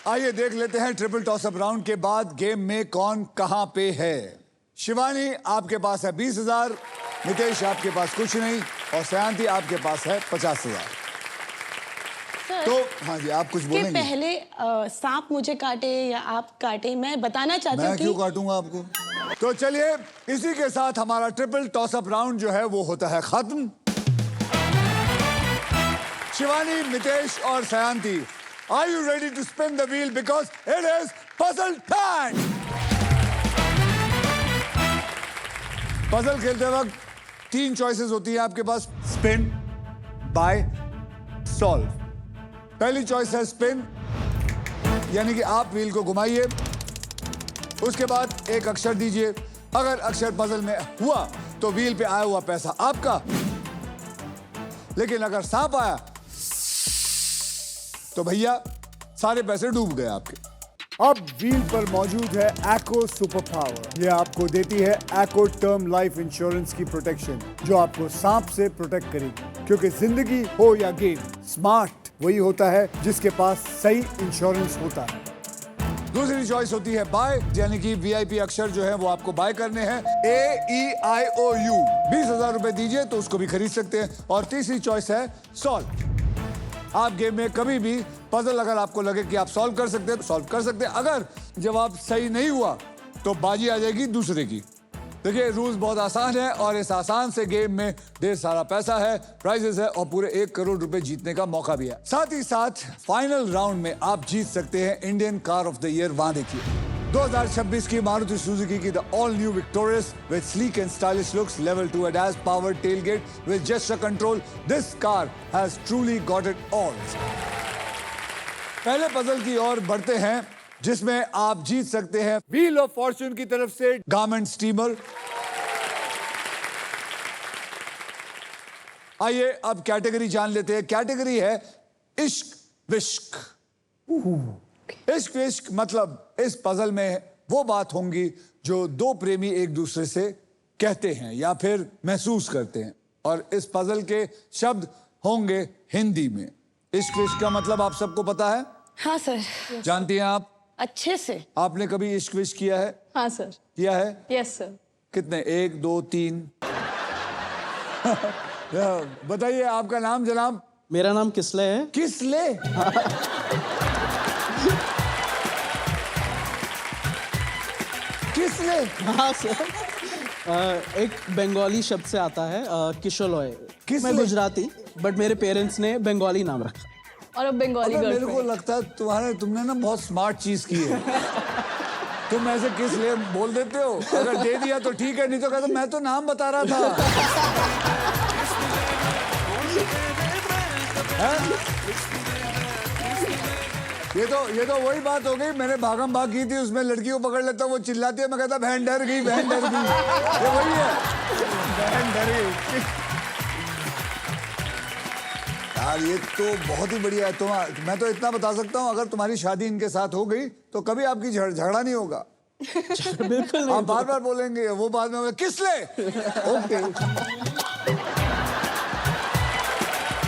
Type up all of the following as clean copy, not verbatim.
आइए देख लेते हैं ट्रिपल टॉसअप राउंड के बाद गेम में कौन कहां पे है। शिवानी आपके पास है 20,000, नितेश आपके पास कुछ नहीं और सयांती आपके पास है 50,000। तो हाँ जी, आप कुछ बोलेंगे? पहले सांप मुझे काटे या आप काटे, मैं बताना चाहती हूँ मैं क्यों काटूंगा आपको? तो चलिए इसी के साथ हमारा ट्रिपल टॉसअप राउंड जो है वो होता है खत्म। शिवानी, नितेश और सयांती, are you ready to spin the wheel because it is puzzle time? Puzzle खेलते वक्त 3 चॉइसेस होती है आपके पास, स्पिन, बाय, सॉल्व। पहली चॉइस है स्पिन, यानी कि आप व्हील को घुमाइए, उसके बाद एक अक्षर दीजिए। अगर अक्षर पजल में हुआ तो व्हील पे आया हुआ पैसा आपका, लेकिन अगर सांप आया तो भैया सारे पैसे डूब गए आपके। अब व्हील पर मौजूद है एको सुपर पावर। यह आपको देती है एको टर्म लाइफ इंश्योरेंस की प्रोटेक्शन, जो आपको सांप से प्रोटेक्ट करेगी। क्योंकि जिंदगी हो या गेम, स्मार्ट वही होता है जिसके पास सही इंश्योरेंस होता है। दूसरी चॉइस होती है बाय, यानी कि वीआईपी अक्षर जो है वो आपको बाय करने हैं, AEIOU। 20,000 रुपए दीजिए तो उसको भी खरीद सकते हैं। और तीसरी चॉइस है सॉल्व। आप गेम में कभी भी पजल अगर आपको लगे कि आप सॉल्व कर सकते हैं तो सॉल्व कर सकते हैं। अगर जवाब सही नहीं हुआ तो बाजी आ जाएगी दूसरे की। देखिए रूल्स बहुत आसान है और इस आसान से गेम में ढेर सारा पैसा है, प्राइजेस है और पूरे 1 करोड़ रुपए जीतने का मौका भी है। साथ ही साथ फाइनल राउंड में आप जीत सकते हैं Indian car of the year. वहां देखिए 2026 की मारुति सुजुकी की the all new victorious with sleek and stylish looks, level 2 ADAS powered tailgate with gesture control. This car has truly got it all. पहले puzzle की ओर बढ़ते हैं जिसमें आप जीत सकते हैं व्हील ऑफ फॉर्च्यून की तरफ से गारमेंट स्टीमर। आइए अब कैटेगरी जान लेते हैं। कैटेगरी है इश्क विश्क। इश्क विश्क मतलब इस पजल में वो बात होंगी जो दो प्रेमी एक दूसरे से कहते हैं या फिर महसूस करते हैं, और इस पजल के शब्द होंगे हिंदी में। इश्क विश्क का मतलब आप सबको पता है? हाँ सर। जानती हैं आप? अच्छे से। आपने कभी इश्क विश्क किया है? हाँ सर। किया है? Yes sir. कितने? 1 2 3? बताइए आपका नाम जनाब? मेरा नाम किसले है। किसले? किसले? हाँ सर, एक बंगाली शब्द से आता है किशोलॉय। मैं गुजराती, बट मेरे पेरेंट्स ने बंगाली नाम रखा और अब बंगाली मेरे को लगता है तुमने ना बहुत स्मार्ट चीज की है। तुम ऐसे किस लिए बोल देते हो? अगर दे दिया तो ठीक है, नहीं तो कहते मैं तो नाम बता रहा था। ये तो वही बात हो गई, मैंने भागम भाग की थी, उसमें लड़की को पकड़ लेता, वो चिल्लाती है, मैं कहता बहन डर गई, बहन डर गई। ये वही है, बहन डर गई। यार ये तो बहुत ही बढ़िया है। मैं तो इतना बता सकता हूँ, अगर तुम्हारी शादी इनके साथ हो गई तो कभी आपकी झगड़ा नहीं होगा। बिल्कुल आप बार बार बोलेंगे, वो बाद में किसले? ओके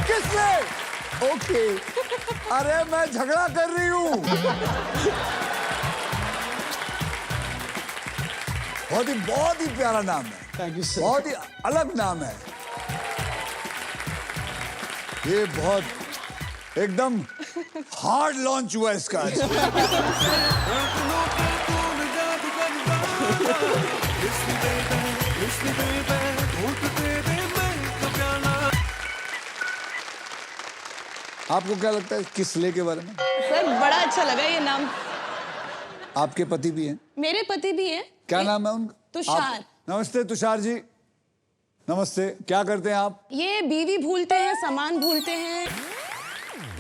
किसले? ओके। अरे मैं झगड़ा कर रही हूँ। बहुत ही प्यारा नाम है। Thank you sir. बहुत ही अलग नाम है ये, बहुत एकदम हार्ड लॉन्च हुआ इसका। आपको क्या लगता है किसले के बारे में? सर बड़ा अच्छा लगा ये नाम। आपके पति भी हैं? मेरे पति भी हैं। क्या नाम है उनका? तुषार। नमस्ते तुषार जी। नमस्ते। क्या करते हैं आप? ये बीवी भूलते हैं, सामान भूलते हैं।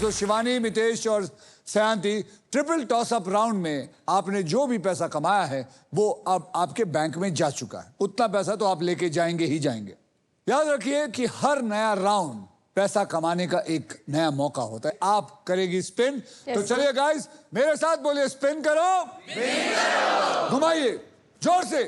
तो शिवानी, मितेश और सयांती, ट्रिपल टॉस अप राउंड में आपने जो भी पैसा कमाया है वो अब आपके बैंक में जा चुका है। उतना पैसा तो आप लेके जाएंगे ही जाएंगे। याद रखिए कि हर नया राउंड पैसा कमाने का एक नया मौका होता है। आप करेगी स्पिन। तो चलिए गाइस, मेरे साथ बोलिए, स्पिन करो, घुमाइए जोर से।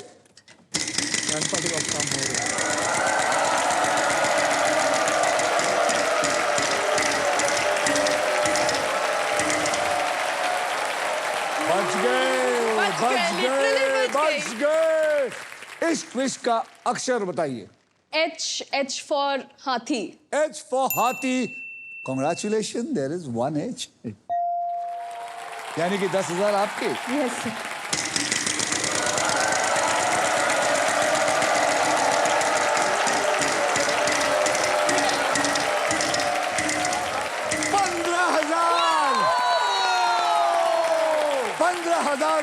इश्क विश्क का अक्षर बताइए। H for हाथी। H for हाथी। Congratulations, there is 1 H. यानी कि 10,000 आपके। Yes.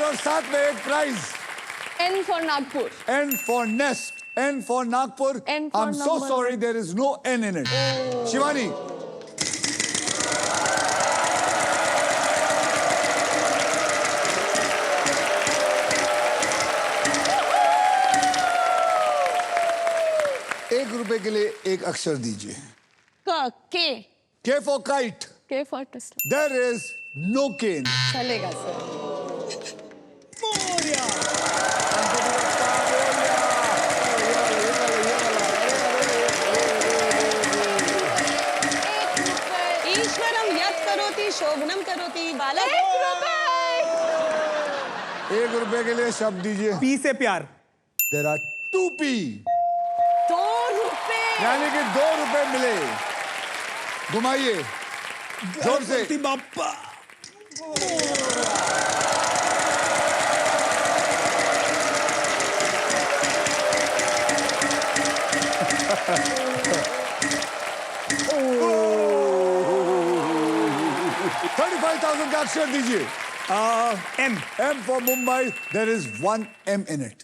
और साथ में एक prize. N for Nagpur. N for nest. N for Nagpur. N for I'm so number. sorry, there is no N in it. Shivani. ₹1 के लिए एक अक्षर दीजिए। K। K for kite. K for Tesla। There is no cane. चलेगा sir. ईश्वरम यत् करोति शोभनम करोति बालक। ₹1 के लिए शब्द दीजिए। पी से प्यार। There are 2 P. ₹2। यानी कि ₹2 मिले। घुमाइए जोर से। बापा। $35,000 का अक्षर दीजिए। M। M for Mumbai. There is 1 M in it.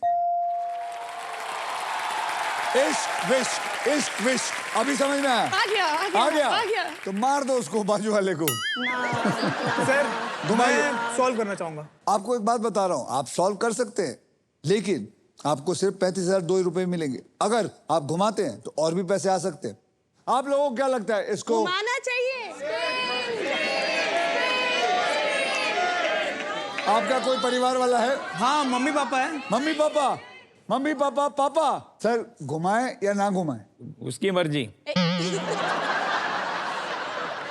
इश्क विश्क अभी समझ में आया? आ गया। तो मार दो उसको, बाजू वाले को। सर घुमाइए। मैं सॉल्व करना चाहूंगा। आपको एक बात बता रहा हूं, आप सॉल्व कर सकते हैं, लेकिन आपको सिर्फ ₹35,002 मिलेंगे। अगर आप घुमाते हैं तो और भी पैसे आ सकते हैं। आप लोगों को क्या लगता है इसको? घुमाना चाहिए। आपका कोई परिवार वाला है? हाँ, मम्मी पापा है। मम्मी पापा सर, घुमाएं या ना घुमाएं? उसकी मर्जी।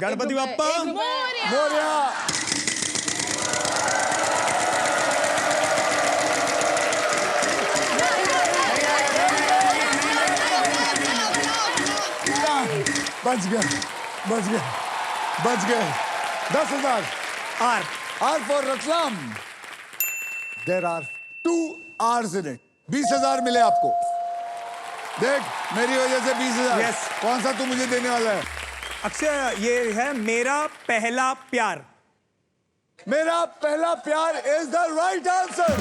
गणपति बाप्पा। मोरया। बच गए। 10,000। R for Ratlam. There are 2 R's in it. 20,000 मिले आपको। देख, मेरी वजह से 20,000। Yes. कौन सा तू मुझे देने वाला है? अक्षर ये है मेरा पहला प्यार। मेरा पहला प्यार is the right answer.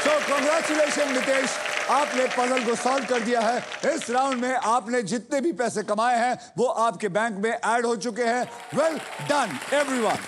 So congratulations Nitesh, आपने पजल को सॉल्व कर दिया है। इस राउंड में आपने जितने भी पैसे कमाए हैं वो आपके बैंक में ऐड हो चुके हैं। Well done everyone.